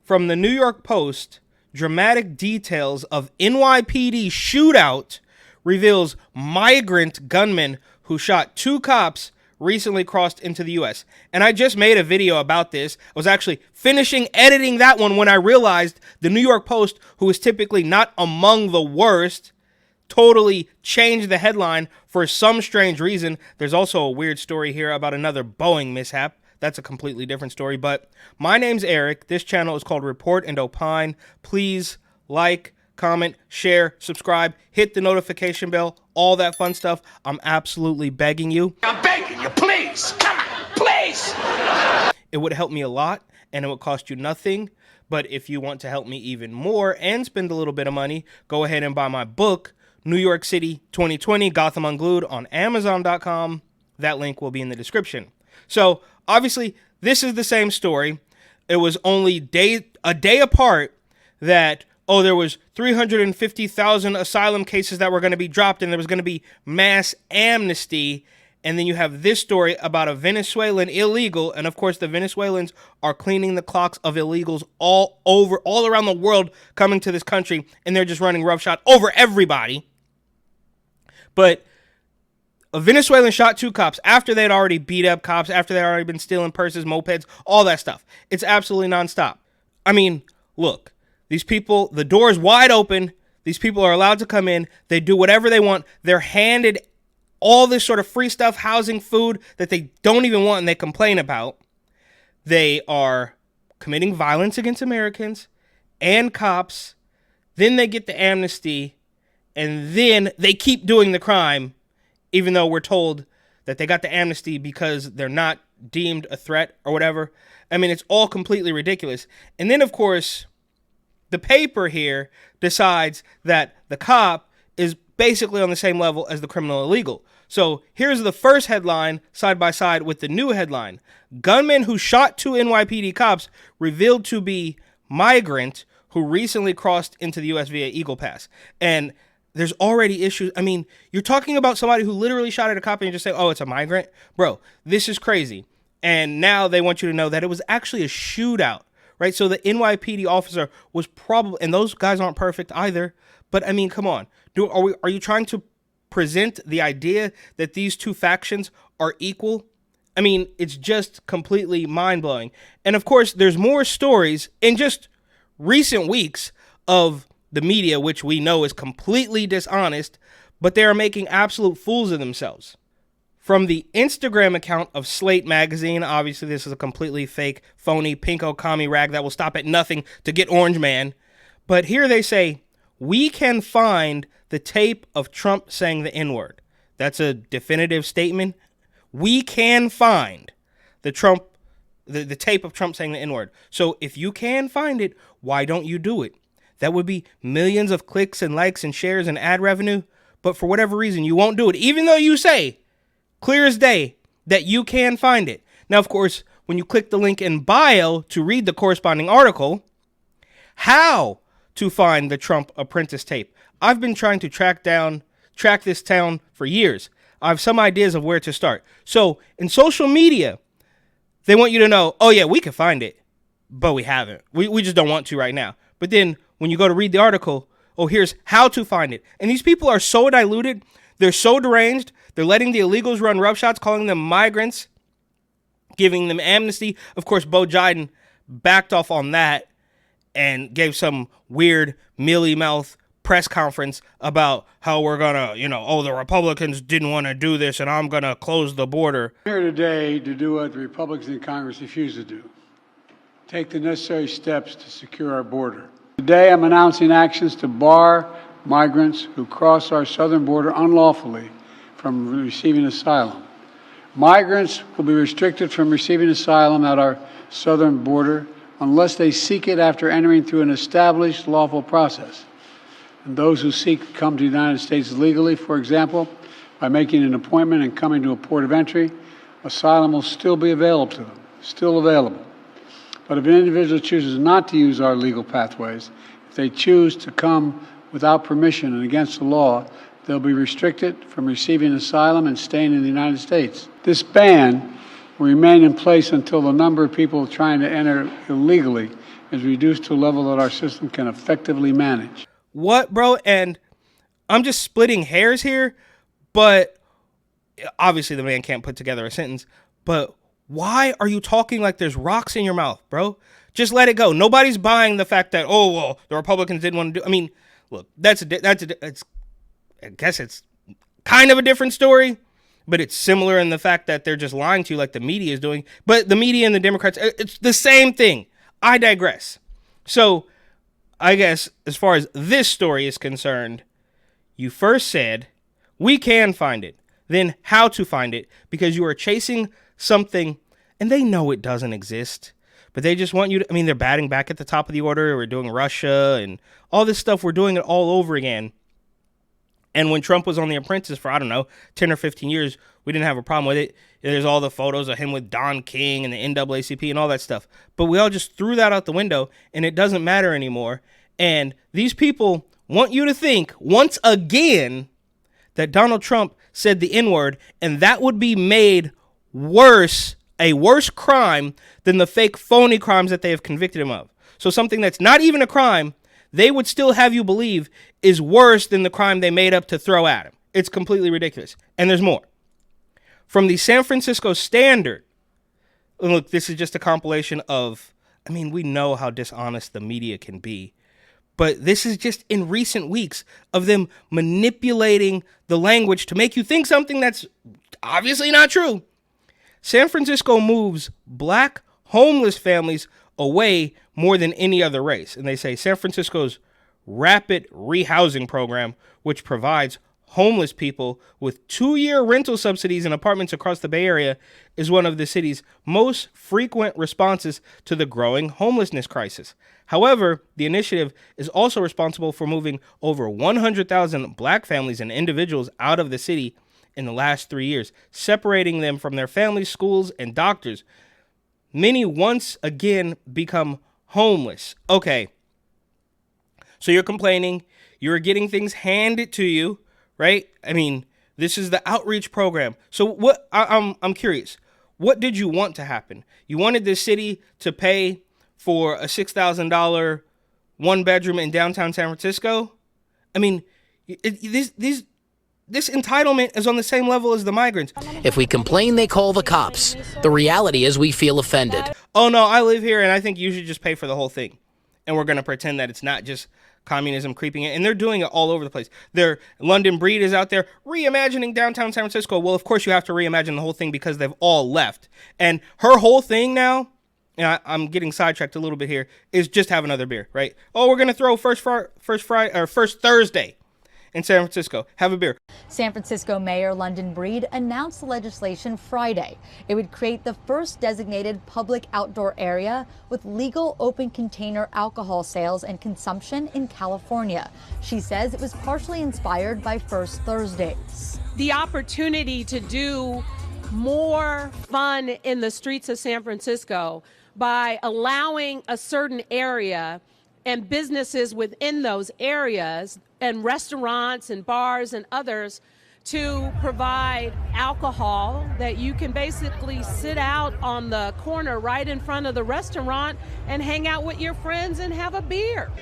from the New York Post, dramatic details of NYPD shootout reveals migrant gunman who shot 2 cops recently crossed into the U.S. And I just made a video about this. I was actually finishing editing that one when I realized the New York Post, who is typically not among the worst, totally changed the headline for some strange reason. There's also a weird story here about another Boeing mishap. That's a completely different story. But my name's Eric. This channel is called Report and Opine. Please like, comment, share, subscribe, hit the notification bell, all that fun stuff. I'm absolutely begging you. I'm begging you, please. Come on, please. It would help me a lot, and it would cost you nothing. But if you want to help me even more and spend a little bit of money, go ahead and buy my book, New York City 2020, Gotham Unglued, on Amazon.com. That link will be in the description. So, obviously, this is the same story. It was only a day apart that, there was 350,000 asylum cases that were going to be dropped, and there was going to be mass amnesty. And then you have this story about a Venezuelan illegal, and of course the Venezuelans are cleaning the clocks of illegals all around the world coming to this country, and they're just running roughshod over everybody. But a Venezuelan shot 2 cops after they'd already beat up cops, after they'd already been stealing purses, mopeds, all that stuff. It's absolutely nonstop. I mean, look, these people, the door is wide open. These people are allowed to come in. They do whatever they want. They're handed all this sort of free stuff, housing, food that they don't even want and they complain about. They are committing violence against Americans and cops. Then they get the amnesty, and then they keep doing the crime, even though we're told that they got the amnesty because they're not deemed a threat or whatever. I mean, it's all completely ridiculous. And then, of course, the paper here decides that the cop is basically on the same level as the criminal illegal. So here's the first headline side by side with the new headline. Gunman who shot 2 NYPD cops revealed to be migrant who recently crossed into the U.S. via Eagle Pass. And there's already issues. I mean, you're talking about somebody who literally shot at a cop and you just say, oh, it's a migrant? Bro, this is crazy. And now they want you to know that it was actually a shootout, right? So the NYPD officer was probably, and those guys aren't perfect either, but I mean, come on. Are you trying to present the idea that these two factions are equal? I mean, it's just completely mind-blowing. And of course, there's more stories in just recent weeks of the media, which we know is completely dishonest, but they are making absolute fools of themselves. From the Instagram account of Slate Magazine, obviously this is a completely fake, phony, pinko commie rag that will stop at nothing to get Orange Man. But here they say, we can find the tape of Trump saying the N-word. That's a definitive statement. We can find the tape of Trump saying the N-word. So if you can find it, why don't you do it? That would be millions of clicks and likes and shares and ad revenue. But for whatever reason, you won't do it, even though you say, clear as day, that you can find it. Now, of course, when you click the link in bio to read the corresponding article, how to find the Trump apprentice tape. I've been trying to track this down for years. I have some ideas of where to start. So in social media, they want you to know, oh yeah, we can find it, but we haven't. We just don't want to right now. But then when you go to read the article, oh, here's how to find it. And these people are so diluted. They're so deranged. They're letting the illegals run roughshods, calling them migrants, giving them amnesty. Of course, Bo Biden backed off on that and gave some weird mealy-mouth press conference about how we're going to, the Republicans didn't want to do this and I'm going to close the border. I'm here today to do what the Republicans in Congress refuse to do. Take the necessary steps to secure our border. Today, I'm announcing actions to bar migrants who cross our southern border unlawfully from receiving asylum. Migrants will be restricted from receiving asylum at our southern border unless they seek it after entering through an established lawful process. And those who seek to come to the United States legally, for example, by making an appointment and coming to a port of entry, asylum will still be available to them, still available. But if an individual chooses not to use our legal pathways, if they choose to come without permission and against the law, they'll be restricted from receiving asylum and staying in the United States. This ban will remain in place until the number of people trying to enter illegally is reduced to a level that our system can effectively manage. What, bro? And I'm just splitting hairs here, but obviously the man can't put together a sentence. But why are you talking like there's rocks in your mouth, bro? Just let it go. Nobody's buying the fact that, oh, well, the Republicans didn't want to do. I mean, look, I guess it's kind of a different story, but it's similar in the fact that they're just lying to you like the media is doing. But the media and the Democrats, it's the same thing. I digress. So I guess as far as this story is concerned, you first said we can find it, then how to find it, because you are chasing something and they know it doesn't exist, but they just want you to, I mean, they're batting back at the top of the order. We're doing Russia and all this stuff. We're doing it all over again. And when Trump was on The Apprentice for, I don't know, 10 or 15 years, we didn't have a problem with it. There's all the photos of him with Don King and the NAACP and all that stuff. But we all just threw that out the window, and it doesn't matter anymore. And these people want you to think, once again, that Donald Trump said the N-word, and that would be made worse, a worse crime than the fake phony crimes that they have convicted him of. So something that's not even a crime, they would still have you believe is worse than the crime they made up to throw at him. It's completely ridiculous. And there's more. From the San Francisco Standard, and look, this is just a compilation of, I mean, we know how dishonest the media can be, but this is just in recent weeks of them manipulating the language to make you think something that's obviously not true. San Francisco moves black homeless families away more than any other race. And they say San Francisco's rapid rehousing program, which provides homeless people with 2-year rental subsidies in apartments across the Bay Area, is one of the city's most frequent responses to the growing homelessness crisis. However, the initiative is also responsible for moving over 100,000 black families and individuals out of the city in the last 3 years, separating them from their families, schools, and doctors. Many once again become homeless. Okay, so you're complaining, you're getting things handed to you, right? I mean, this is the outreach program. So what? I'm curious. What did you want to happen? You wanted the city to pay for a $6,000 one bedroom in downtown San Francisco? I mean, this entitlement is on the same level as the migrants. If we complain, they call the cops. The reality is we feel offended. Oh, no, I live here, and I think you should just pay for the whole thing. And we're going to pretend that it's not just communism creeping in. And they're doing it all over the place. London Breed is out there reimagining downtown San Francisco. Well, of course you have to reimagine the whole thing because they've all left. And her whole thing now, and I'm getting sidetracked a little bit here, is just have another beer, right? Oh, we're going to throw first Thursday in San Francisco. Have a beer. San Francisco Mayor London Breed announced the legislation Friday. It would create the first designated public outdoor area with legal open container alcohol sales and consumption in California. She says it was partially inspired by First Thursdays. The opportunity to do more fun in the streets of San Francisco by allowing a certain area and businesses within those areas and restaurants and bars and others to provide alcohol that you can basically sit out on the corner right in front of the restaurant and hang out with your friends and have a beer.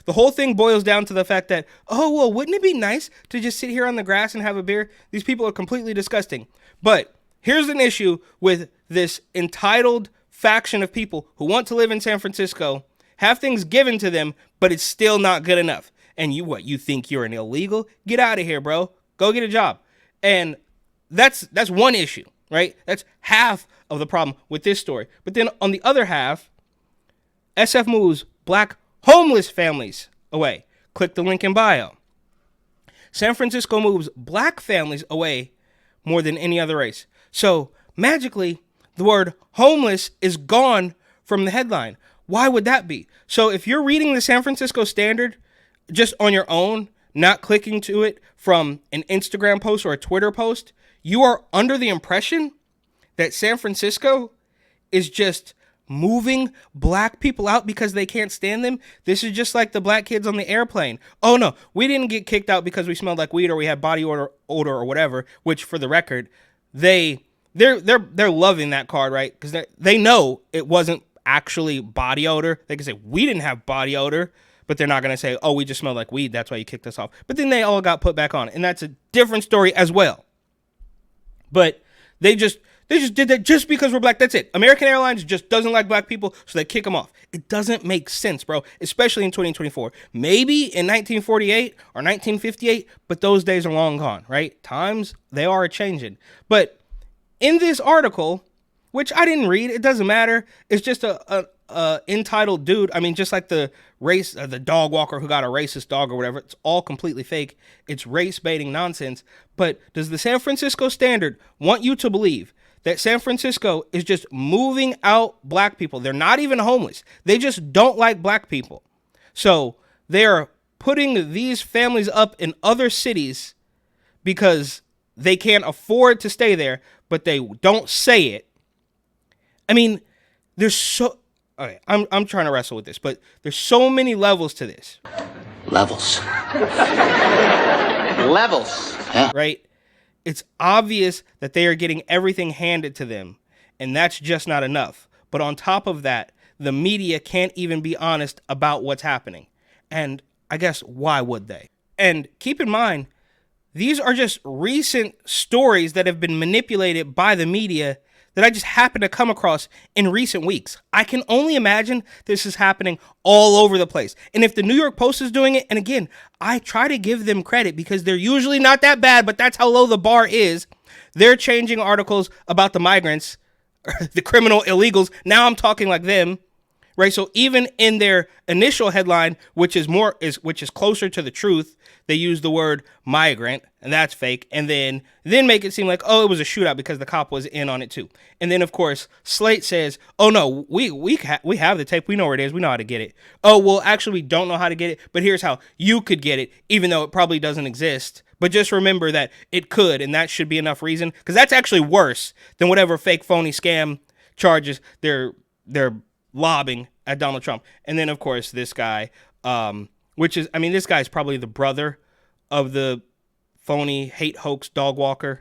The whole thing boils down to the fact that, oh, well, wouldn't it be nice to just sit here on the grass and have a beer? These people are completely disgusting. But here's an issue with this entitled faction of people who want to live in San Francisco, have things given to them, but it's still not good enough. And you think you're an illegal? Get out of here, bro. Go get a job. And that's one issue, right? That's half of the problem with this story. But then on the other half, SF moves black homeless families away. Click the link in bio. San Francisco moves black families away more than any other race. So magically, the word homeless is gone from the headline. Why would that be? So if you're reading the San Francisco Standard just on your own, not clicking to it from an Instagram post or a Twitter post, you are under the impression that San Francisco is just moving black people out because they can't stand them. This is just like the black kids on the airplane. Oh no, we didn't get kicked out because we smelled like weed or we had body odor or whatever, which for the record, they're loving that card, right? Because they know it wasn't actually body odor. They can say, we didn't have body odor, but they're not going to say, oh, we just smelled like weed, that's why you kicked us off. But then they all got put back on, and that's a different story as well. But they just did that just because we're black. That's it. American Airlines just doesn't like black people, so they kick them off. It doesn't make sense, bro, especially in 2024. Maybe in 1948 or 1958, but those days are long gone, right? Times, they are a-changing. But in this article, which I didn't read, it doesn't matter. It's just a entitled dude. I mean, just like the the dog walker who got a racist dog or whatever. It's all completely fake. It's race baiting nonsense. But does the San Francisco Standard want you to believe that San Francisco is just moving out black people? They're not even homeless. They just don't like black people. So they're putting these families up in other cities because they can't afford to stay there, but they don't say it. I mean, there's so... Okay, I'm trying to wrestle with this, but there's so many levels to this. Levels. Levels. Yeah. Right? It's obvious that they are getting everything handed to them, and that's just not enough. But on top of that, the media can't even be honest about what's happening. And I guess, why would they? And keep in mind, these are just recent stories that have been manipulated by the media that I just happened to come across in recent weeks. I can only imagine this is happening all over the place. And if the New York Post is doing it, and again, I try to give them credit because they're usually not that bad, but that's how low the bar is. They're changing articles about the migrants, the criminal illegals. Now I'm talking like them, right? So even in their initial headline, which is closer to the truth, they use the word migrant, and that's fake, and then make it seem like, oh, it was a shootout because the cop was in on it too. And then, of course, Slate says, oh, no, we have the tape. We know where it is. We know how to get it. Oh, well, actually, we don't know how to get it, but here's how you could get it, even though it probably doesn't exist. But just remember that it could, and that should be enough reason, because that's actually worse than whatever fake, phony scam charges they're lobbing at Donald Trump. And then, of course, this guy, this guy's probably the brother of the phony hate hoax dog walker.